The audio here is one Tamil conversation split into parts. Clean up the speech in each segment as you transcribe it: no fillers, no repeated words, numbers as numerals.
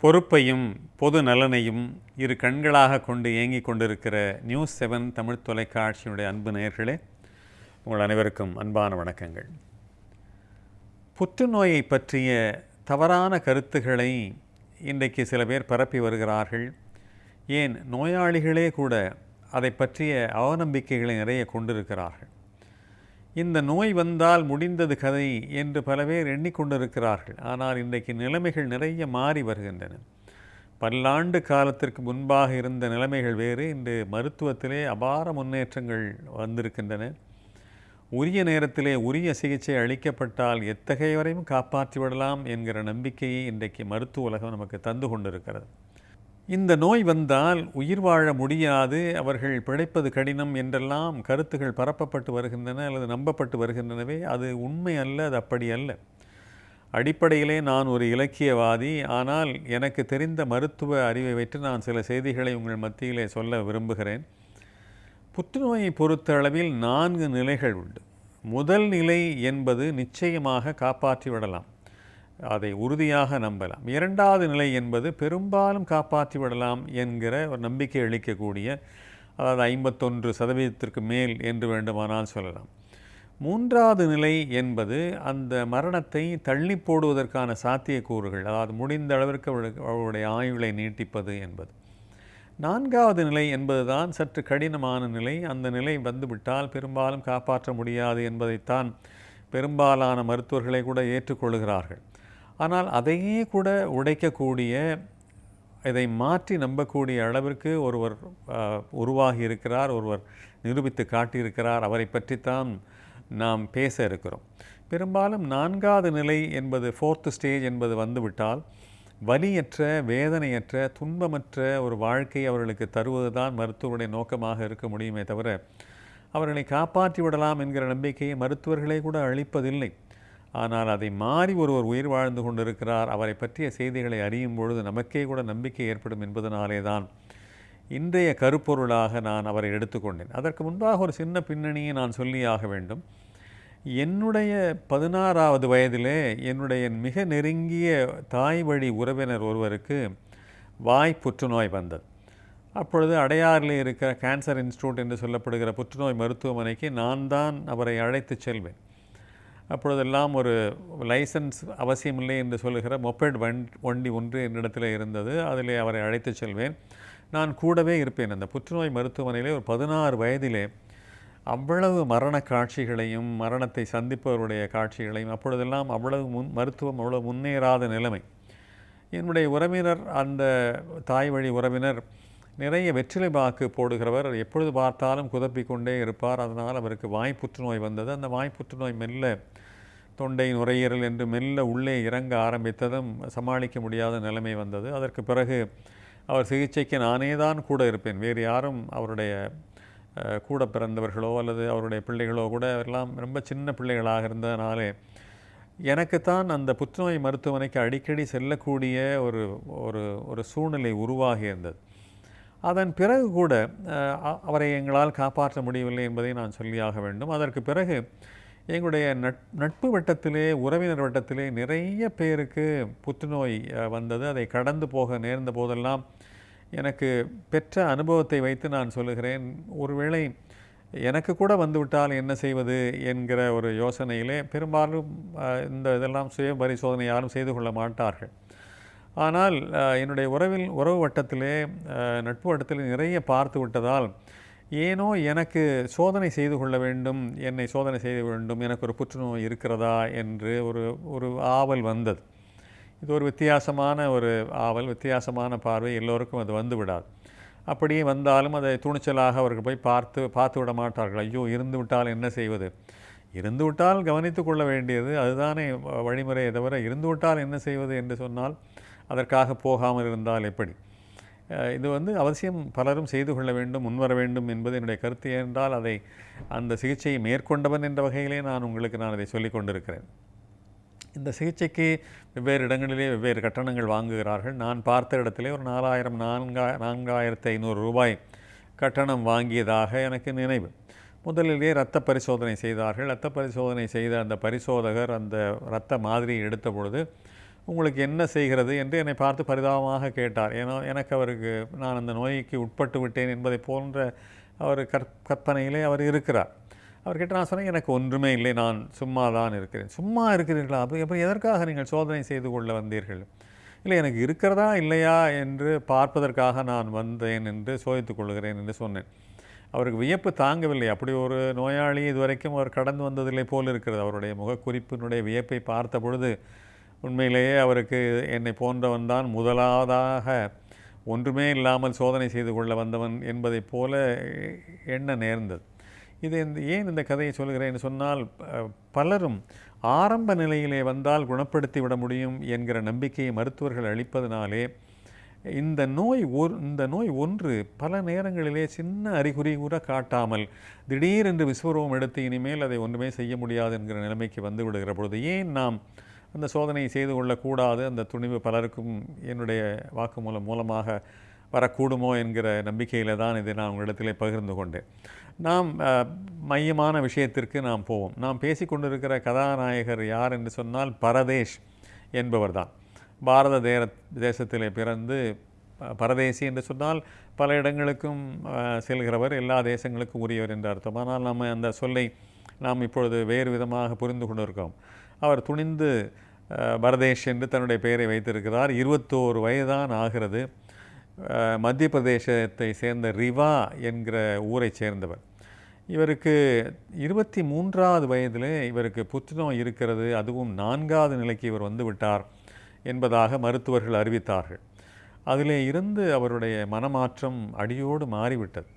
பொறுப்பையும் பொது நலனையும் இரு கண்களாக கொண்டு இயங்கிக் கொண்டிருக்கிற நியூஸ் 7 தமிழ் தொலைக்காட்சியினுடைய அன்பு நேயர்களே, உங்கள் அனைவருக்கும் அன்பான வணக்கங்கள். புற்றுநோயை பற்றிய தவறான கருத்துக்களை இன்றைக்கு சில பேர் பரப்பி வருகிறார்கள். ஏன் நோயாளிகளே கூட அதை பற்றிய அவநம்பிக்கைகளை நிறைய கொண்டிருக்கிறார்கள். இந்த நோய் வந்தால் முடிந்தது கதை என்று பல பேர் எண்ணிக்கொண்டிருக்கிறார்கள். ஆனால் இன்றைக்கு நிலைமைகள் நிறைய மாறி வருகின்றன. பல்லாண்டு காலத்திற்கு முன்பாக இருந்த நிலைமைகள் வேறு. இன்று மருத்துவத்திலே அபார முன்னேற்றங்கள் வந்திருக்கின்றன. உரிய நேரத்திலே உரிய சிகிச்சை அளிக்கப்பட்டால் எத்தகையவரையும் காப்பாற்றிவிடலாம் என்கிற நம்பிக்கையை இன்றைக்கு மருத்துவ உலகம் நமக்கு தந்து கொண்டிருக்கிறது. இந்த நோய் வந்தால் உயிர் வாழ முடியாது, அவர்கள் பிழைப்பது கடினம் என்றெல்லாம் கருத்துகள் பரப்பப்பட்டு வருகின்றன அல்லது நம்பப்பட்டு வருகின்றனவே. அது உண்மை அல்ல, அது அப்படி அல்ல. அடிப்படையிலே நான் ஒரு இலக்கியவாதி. ஆனால் எனக்கு தெரிந்த மருத்துவ அறிவை வைத்து நான் சில செய்திகளை உங்கள் மத்தியிலே சொல்ல விரும்புகிறேன். புற்றுநோயை பொறுத்த அளவில் 4 நிலைகள் உண்டு. முதல் நிலை என்பது நிச்சயமாக காப்பாற்றிவிடலாம், அதை உறுதியாக நம்பலாம். 2வது நிலை என்பது பெரும்பாலும் காப்பாற்றிவிடலாம் என்கிற ஒரு நம்பிக்கை அளிக்கக்கூடிய, அதாவது 51% மேல் என்று வேண்டுமானால் சொல்லலாம். 3வது நிலை என்பது அந்த மரணத்தை தள்ளி போடுவதற்கான சாத்தியக்கூறுகள், அதாவது முடிந்த அளவிற்கு அவருடைய ஆயுளை நீட்டிப்பது என்பது. 4வது நிலை என்பதுதான் சற்று கடினமான நிலை. அந்த நிலை வந்துவிட்டால் பெரும்பாலும் காப்பாற்ற முடியாது என்பதைத்தான் பெரும்பாலான மருத்துவர்களை கூட ஏற்றுக்கொள்கிறார்கள். ஆனால் அதையே கூட உடைக்கக்கூடிய, இதை மாற்றி நம்பக்கூடிய அளவிற்கு ஒருவர் உருவாகி இருக்கிறார், ஒருவர் நிரூபித்து காட்டியிருக்கிறார். அவரை பற்றித்தான் நாம் பேச இருக்கிறோம். பெரும்பாலும் 4வது நிலை என்பது 4th ஸ்டேஜ் என்பது வந்துவிட்டால் வலியற்ற, வேதனையற்ற, துன்பமற்ற ஒரு வாழ்க்கை அவர்களுக்கு தருவது தான் மருத்துவருடைய நோக்கமாக இருக்க முடியுமே தவிர அவர்களை காப்பாற்றி விடலாம் என்கிற நம்பிக்கையை மருத்துவர்களே கூட அளிப்பதில்லை. ஆனால் அதை மாறி ஒருவர் உயிர் வாழ்ந்து கொண்டிருக்கிறார், அவரை பற்றிய செய்திகளை அறியும் பொழுது நமக்கே கூட நம்பிக்கை ஏற்படும் என்பதனாலே தான் இன்றைய கருப்பொருளாக நான் அவரை எடுத்துக்கொண்டேன். அதற்கு முன்பாக ஒரு சின்ன பின்னணியை நான் சொல்லியாக வேண்டும். என்னுடைய 16வது வயதிலே என்னுடைய மிக நெருங்கிய தாய் வழி உறவினர் ஒருவருக்கு வாய் புற்றுநோய் வந்தது. அப்பொழுது அடையாறில் இருக்கிற கேன்சர் இன்ஸ்டியூட் என்று சொல்லப்படுகிற புற்றுநோய் மருத்துவமனைக்கு நான் தான் அவரை அழைத்து செல்வேன். அப்பொழுதெல்லாம் ஒரு லைசன்ஸ் அவசியமில்லை என்று சொல்லுகிற மொப்பெட் வண்டி ஒன்று என்னிடத்தில் இருந்தது. அதிலே அவரை அழைத்து செல்வேன். நான் கூடவே இருப்பேன். அந்த புற்றுநோய் மருத்துவமனையிலே ஒரு 16 வயதிலே அவ்வளவு மரண காட்சிகளையும், மரணத்தை சந்திப்பவருடைய காட்சிகளையும், அப்பொழுதெல்லாம் அவ்வளவு மருத்துவம் அவ்வளவு முன்னேறாத நிலைமை. என்னுடைய உறவினர், அந்த தாய் வழி உறவினர் நிறைய வெற்றிலை பாக்கு போடுகிறவர். எப்பொழுது பார்த்தாலும் குதப்பிக்கொண்டே இருப்பார். அதனால் அவருக்கு வாய் புற்றுநோய் வந்தது. அந்த வாய் புற்றுநோய் மெல்ல தொண்டை, நுரையீரல் என்று மெல்ல உள்ளே இறங்க ஆரம்பித்ததும் சமாளிக்க முடியாத நிலைமை வந்தது. அதற்கு பிறகு அவர் சிகிச்சைக்கு நானே தான் கூட இருப்பேன். வேறு யாரும், அவருடைய கூட பிறந்தவர்களோ அல்லது அவருடைய பிள்ளைகளோ கூட எல்லாம் ரொம்ப சின்ன பிள்ளைகளாக இருந்ததனாலே எனக்குத்தான் அந்த புற்றுநோய் மருத்துவமனைக்கு அடிக்கடி செல்லக்கூடிய ஒரு சூழ்நிலை உருவாகி இருந்தது. அதன் பிறகு கூட அவரை எங்களால் காப்பாற்ற முடியவில்லை என்பதை நான் சொல்லியாக வேண்டும். அதற்கு பிறகு எங்களுடைய நட்பு வட்டத்திலே, உறவினர் வட்டத்திலே நிறைய பேருக்கு புற்றுநோய் வந்தது. அதை கடந்து போக நேர்ந்த போதெல்லாம் எனக்கு பெற்ற அனுபவத்தை வைத்து நான் சொல்லுகிறேன். ஒருவேளை எனக்கு கூட வந்துவிட்டால் என்ன செய்வது என்கிற ஒரு யோசனையிலே பெரும்பாலும் இதெல்லாம் சுய பரிசோதனை யாரும் செய்து கொள்ள மாட்டார்கள். ஆனால் என்னுடைய உறவு வட்டத்திலே, நட்பு வட்டத்திலே நிறைய பார்த்து விட்டதால் ஏனோ எனக்கு சோதனை செய்து கொள்ள வேண்டும், என்னை சோதனை செய்ய வேண்டும், எனக்கு ஒரு புற்றுநோய் இருக்கிறதா என்று ஒரு ஆவல் வந்தது. இது ஒரு வித்தியாசமான ஒரு ஆவல், வித்தியாசமான பார்வை. எல்லோருக்கும் அது வந்து விடாது. அப்படியே வந்தாலும் அதை துணிச்சலாக அவர்கள் போய் பார்த்து விட மாட்டார்கள். ஐயோ, இருந்து விட்டால் என்ன செய்வது? இருந்து விட்டால் கவனித்து கொள்ள வேண்டியது அதுதானே வழிமுறையை தவிர இருந்து விட்டால் என்ன செய்வது என்று சொன்னால் அதற்காக போகாமல் இருந்தால் எப்படி? இது அவசியம் பலரும் செய்து கொள்ள வேண்டும், முன்வர வேண்டும் என்பது என்னுடைய கருத்து. என்றால் அந்த சிகிச்சையை மேற்கொண்டவன் என்ற வகையிலே நான் அதை சொல்லிக் கொண்டிருக்கிறேன். இந்த சிகிச்சைக்கு வெவ்வேறு இடங்களிலே வெவ்வேறு கட்டணங்கள் வாங்குகிறார்கள். நான் பார்த்த இடத்திலே ஒரு 4,500 ரூபாய் கட்டணம் வாங்கியதாக எனக்கு நினைவு. முதலிலே இரத்த பரிசோதனை செய்தார்கள். இரத்த பரிசோதனை செய்த அந்த பரிசோதகர் அந்த இரத்த மாதிரியை எடுத்த பொழுது உங்களுக்கு என்ன செய்கிறது என்று என்னை பார்த்து பரிதாபமாக கேட்டார். ஏன்னா எனக்கு அவருக்கு நான் அந்த நோய்க்கு உட்பட்டு விட்டேன் என்பதை போன்ற அவர் கற்பனையிலே அவர் இருக்கிறார். அவர்கிட்ட நான் சொன்னேன், எனக்கு ஒன்றுமே இல்லை, நான் சும்மா தான் இருக்கிறேன். சும்மா இருக்கிறீர்களா? அப்புறம் எதற்காக நீங்கள் சோதனை செய்து கொள்ள வந்தீர்கள்? இல்லை, எனக்கு இருக்கிறதா இல்லையா என்று பார்ப்பதற்காக நான் வந்தேன் என்று சோதித்துக் கொள்கிறேன் என்று சொன்னேன். அவருக்கு வியப்பு தாங்கவில்லை. அப்படி ஒரு நோயாளி இதுவரைக்கும் அவர் கடந்து வந்ததில்லை போல் இருக்கிறது. அவருடைய முகக்குறிப்பினுடைய வியப்பை பார்த்த பொழுது உண்மையிலேயே அவருக்கு என்னை போன்றவன் தான் முதலாவதாக ஒன்றுமே இல்லாமல் சோதனை செய்து கொள்ள வந்தவன் என்பதைப் போல எண்ண நேர்ந்தது. ஏன் இந்த கதையை சொல்கிறேன் என்று சொன்னால், பலரும் ஆரம்ப நிலையிலே வந்தால் குணப்படுத்தி விட முடியும் என்கிற நம்பிக்கையை மருத்துவர்கள் அளிப்பதனாலே இந்த நோய் ஒன்று பல நேரங்களிலே சின்ன அறிகுறி கூட காட்டாமல் திடீரென்று விஸ்வரூபம் எடுத்து இனிமேல் அதை ஒன்றுமே செய்ய முடியாது என்கிற நிலைமைக்கு வந்து விடுகிற பொழுது ஏன் நாம் அந்த சோதனையை செய்து கொள்ளக்கூடாது? அந்த துணிவு பலருக்கும் என்னுடைய வாக்குமூலம் மூலமாக வரக்கூடுமோ என்கிற நம்பிக்கையில் தான் இதை நான் உங்களிடத்திலே பகிர்ந்து கொண்டேன். நாம் மையமான விஷயத்திற்கு நாம் போவோம். நாம் பேசிக்கொண்டிருக்கிற கதாநாயகர் யார் என்று சொன்னால் பரதேஷ் என்பவர் தான். பாரத தேசத்திலே பிறந்து பரதேசி என்று சொன்னால் பல இடங்களுக்கும் செல்கிறவர், எல்லா தேசங்களுக்கும் உரியவர் என்று அர்த்தம். ஆனால் நம்ம அந்த சொல்லை நாம் இப்பொழுது வேறு விதமாக புரிந்து கொண்டிருக்கோம். அவர் துணிந்து பரதேஷ் என்று தன்னுடைய பெயரை வைத்திருக்கிறார். 21 வயதான் ஆகிறது. மத்திய பிரதேசத்தை சேர்ந்த ரிவா என்கிற ஊரை சேர்ந்தவர். இவருக்கு 23வது வயதிலே இவருக்கு புற்றுநோய் இருக்கிறது, அதுவும் 4வது நிலைக்கு இவர் வந்து விட்டார் என்பதாக மருத்துவர்கள் அறிவித்தார்கள். அதிலே இருந்து அவருடைய மனமாற்றம் அடியோடு மாறிவிட்டது.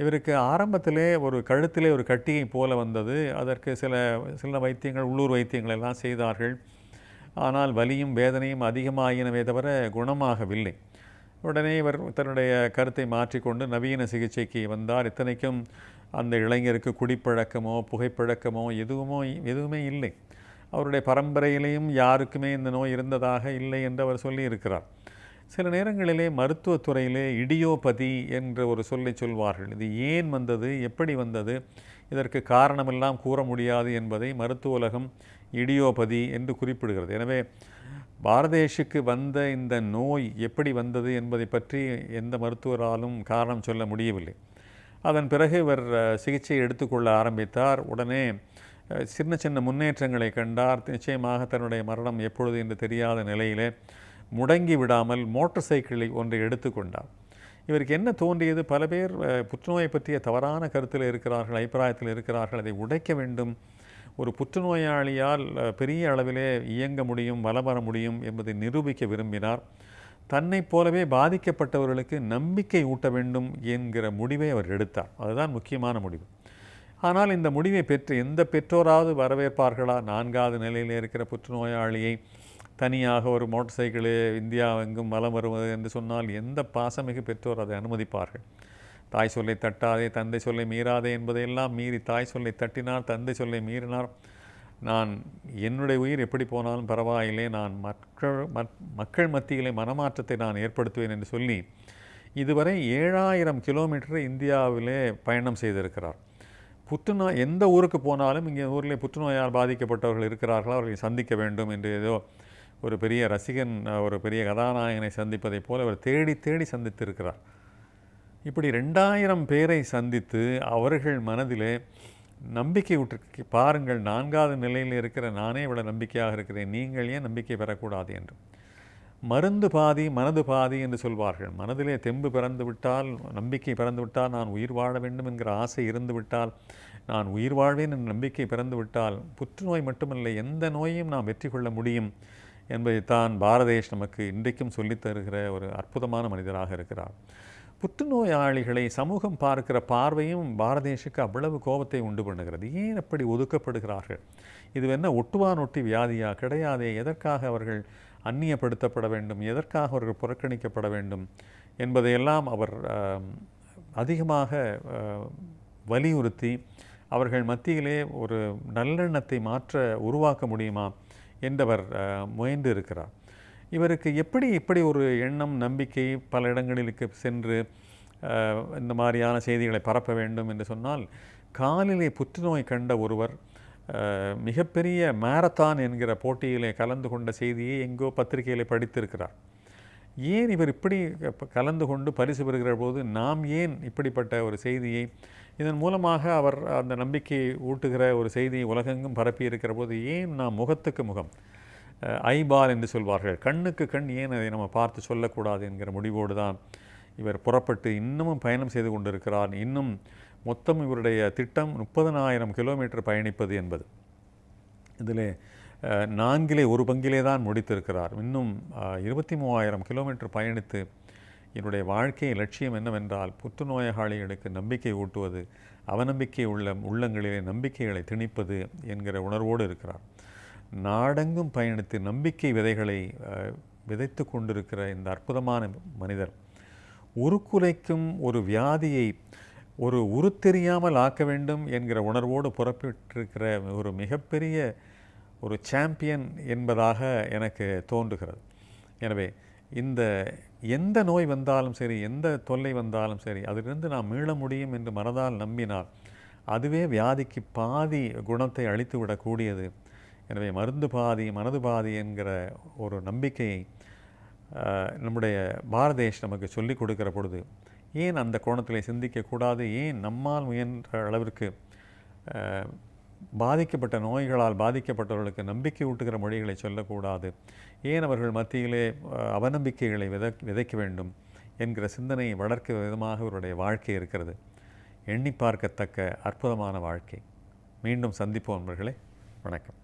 இவருக்கு ஆரம்பத்திலே ஒரு கழுத்திலே ஒரு கட்டியை போல வந்தது. அதற்கு சில வைத்தியங்கள், உள்ளூர் வைத்தியங்கள் எல்லாம் செய்தார்கள். ஆனால் வலியும் வேதனையும் அதிகமாகினவே தவிர குணமாகவில்லை. உடனே இவர் தன்னுடைய கருத்தை மாற்றிக்கொண்டு நவீன சிகிச்சைக்கு வந்தார். இத்தனைக்கும் அந்த இளைஞருக்கு குடிப்பழக்கமோ புகைப்பழக்கமோ எதுவுமே இல்லை. அவருடைய பரம்பரையிலேயும் யாருக்குமே இந்த நோய் இருந்ததாக இல்லை என்று அவர் சொல்லியிருக்கிறார். சில நேரங்களிலே மருத்துவத்துறையிலே இடியோபதி என்ற ஒரு சொல்லை சொல்வார்கள். இது ஏன் வந்தது, எப்படி வந்தது, இதற்கு காரணமெல்லாம் கூற முடியாது என்பதை மருத்துவ உலகம் இடியோபதி என்று குறிப்பிடுகிறது. எனவே பாரதேஷுக்கு வந்த இந்த நோய் எப்படி வந்தது என்பதை பற்றி எந்த மருத்துவராலும் காரணம் சொல்ல முடியவில்லை. அதன் பிறகு இவர் சிகிச்சை எடுத்துக்கொள்ள ஆரம்பித்தார். உடனே சின்ன சின்ன முன்னேற்றங்களை கண்டார். நிச்சயமாக தன்னுடைய மரணம் எப்பொழுது என்று தெரியாத நிலையிலே முடங்கி விடாமல் மோட்டார் சைக்கிளை ஒன்றை எடுத்துக்கொண்டார். இவருக்கு என்ன தோன்றியது? பல பேர் புற்றுநோயை பற்றிய தவறான கருத்தில் இருக்கிறார்கள், அபிப்பிராயத்தில் இருக்கிறார்கள். அதை உடைக்க வேண்டும். ஒரு புற்றுநோயாளியால் பெரிய அளவிலே இயங்க முடியும், வலம் வர முடியும் என்பதை நிரூபிக்க விரும்பினார். தன்னைப் போலவே பாதிக்கப்பட்டவர்களுக்கு நம்பிக்கை ஊட்ட வேண்டும் என்கிற முடிவை அவர் எடுத்தார். அதுதான் முக்கியமான முடிவு. ஆனால் இந்த முடிவை பெற்று எந்த பெற்றோராவது வரவேற்பார்களா? 4வது நிலையில் இருக்கிற புற்றுநோயாளியை தனியாக ஒரு மோட்டார் சைக்கிளே இந்தியா எங்கும் வலம் வருவது என்று சொன்னால் எந்த பாசமிகு பெற்றோர் அதை அனுமதிப்பார்கள்? தாய் சொல்லை தட்டாதே, தந்தை சொல்லை மீறாதே என்பதையெல்லாம் மீறி தாய் சொல்லை தட்டினார், தந்தை சொல்லை மீறினார். நான் என்னுடைய உயிர் எப்படி போனாலும் பரவாயில்லை, நான் மக்கள் மத்தியிலே மனமாற்றத்தை நான் ஏற்படுத்துவேன் என்று சொல்லி இதுவரை 7000 கிலோமீட்டர் இந்தியாவிலே பயணம் செய்திருக்கிறார். புற்றுநோய் எந்த ஊருக்கு போனாலும் இங்கே ஊரில் புற்றுநோயால் பாதிக்கப்பட்டவர்கள் இருக்கிறார்களோ அவர்களை சந்திக்க வேண்டும் என்று ஏதோ ஒரு பெரிய ரசிகன் ஒரு பெரிய கதாநாயகனை சந்திப்பதைப் போல அவர் தேடி தேடி சந்தித்திருக்கிறார். இப்படி 2000 பேரை சந்தித்து அவர்கள் மனதிலே நம்பிக்கை விட்டு பாருங்கள், 4வது நிலையில் இருக்கிற நானே இவ்வளவு நம்பிக்கையாக இருக்கிறேன், நீங்கள் ஏன் நம்பிக்கை பெறக்கூடாது என்று. மருந்து பாதி மனது பாதி என்று சொல்வார்கள். மனதிலே தெம்பு பிறந்து விட்டால், நம்பிக்கை பிறந்து விட்டால், நான் உயிர் வாழ வேண்டும் என்கிற ஆசை இருந்து விட்டால், நான் உயிர் வாழ்வேன் என்ற நம்பிக்கை பிறந்து விட்டால் புற்றுநோய் மட்டுமல்ல எந்த நோயையும் நாம் வெற்றி கொள்ள முடியும் என்பதைத்தான் பாரதேஷ் நமக்கு இன்றைக்கும் சொல்லித் தருகிற ஒரு அற்புதமான மனிதராக இருக்கிறார். புற்றுநோயாளிகளை சமூகம் பார்க்கிற பார்வையும் பாரதேஷுக்கு அவ்வளவு கோபத்தை உண்டு பண்ணுகிறது. ஏன் அப்படி ஒதுக்கப்படுகிறார்கள்? இது என்ன ஒட்டுவான் ஒட்டி வியாதியா? கிடையாதே. எதற்காக அவர்கள் அந்நியப்படுத்தப்பட வேண்டும், எதற்காக அவர்கள் புறக்கணிக்கப்பட வேண்டும் என்பதையெல்லாம் அவர் அதிகமாக வலியுறுத்தி அவர்கள் மத்தியிலே ஒரு நல்லெண்ணத்தை உருவாக்க முடியுமா என்றவர் முயன்று இருக்கிறார். இவருக்கு இப்படி ஒரு எண்ணம், நம்பிக்கை பல இடங்களுக்கு சென்று இந்த மாதிரியான செய்திகளை பரப்ப வேண்டும் என்று சொன்னால், காலிலே புற்றுநோய் கண்ட ஒருவர் மிகப்பெரிய மாரத்தான் என்கிற போட்டியிலே கலந்து கொண்ட செய்தியை எங்கோ பத்திரிகையில் படித்திருக்கிறார். ஏன் இவர் இப்படி கலந்து கொண்டு பரிசு பெறுகிற போது நாம் ஏன் இப்படிப்பட்ட ஒரு செய்தியை, இதன் மூலமாக அவர் அந்த நம்பிக்கையை ஊட்டுகிற ஒரு செய்தியை உலகெங்கும் பரப்பி இருக்கிற போது ஏன் நாம் முகத்துக்கு முகம், ஐபால் என்று சொல்வார்கள், கண்ணுக்கு கண் ஏன் அதை நம்ம பார்த்து சொல்லக்கூடாது என்கிற முடிவோடு தான் இவர் புறப்பட்டு இன்னமும் பயணம் செய்து கொண்டிருக்கிறார். இன்னும் மொத்தம் இவருடைய திட்டம் 30,000 கிலோமீட்டர் பயணிப்பது என்பது. இதில் 1/4 பங்கிலே தான் முடித்திருக்கிறார். இன்னும் 23,000 கிலோமீட்டர் பயணித்து என்னுடைய வாழ்க்கை லட்சியம் என்னவென்றால் புற்றுநோயாளிகளுக்கு நம்பிக்கை ஊட்டுவது, அவநம்பிக்கை உள்ள உள்ளங்களிலே நம்பிக்கைகளை திணிப்பது என்கிற உணர்வோடு இருக்கிறார். நாடெங்கும் பயணித்து நம்பிக்கை விதைகளை விதைத்து கொண்டிருக்கிற இந்த அற்புதமான மனிதர் உருக்குலைக்கும் ஒரு வியாதியை ஒரு உருத்தெரியாமல் ஆக்க வேண்டும் என்கிற உணர்வோடு புறப்பட்டிருக்கிற ஒரு மிகப்பெரிய ஒரு சாம்பியன் என்பதாக எனக்கு தோன்றுகிறது. எனவே இந்த எந்த நோய் வந்தாலும் சரி, எந்த தொல்லை வந்தாலும் சரி, அதிலிருந்து நாம் மீள முடியும் என்று மனதால் நம்பினால் அதுவே வியாதிக்கு பாதி குணத்தை அளித்து விடக்கூடியது. எனவே மருந்து பாதி மனது பாதி என்கிற ஒரு நம்பிக்கையை நம்முடைய பாரத தேசம் நமக்கு சொல்லிக் கொடுக்கிற பொழுது ஏன் அந்த கோணத்தில் சிந்திக்கக்கூடாது? ஏன் நம்மால் முயன்ற அளவிற்கு பாதிக்கப்பட்ட நோய்களால் பாதிக்கப்பட்டவர்களுக்கு நம்பிக்கை ஊட்டுகிற மொழிகளை சொல்லக்கூடாது? ஏன் அவர்கள் மத்தியிலே அவநம்பிக்கைகளை விதைக்க வேண்டும் என்கிற சிந்தனையை வளர்க்கிற விதமாக அவருடைய வாழ்க்கை இருக்கிறது. எண்ணி பார்க்கத்தக்க அற்புதமான வாழ்க்கை. மீண்டும் சந்திப்போம் நண்பர்களே. வணக்கம்.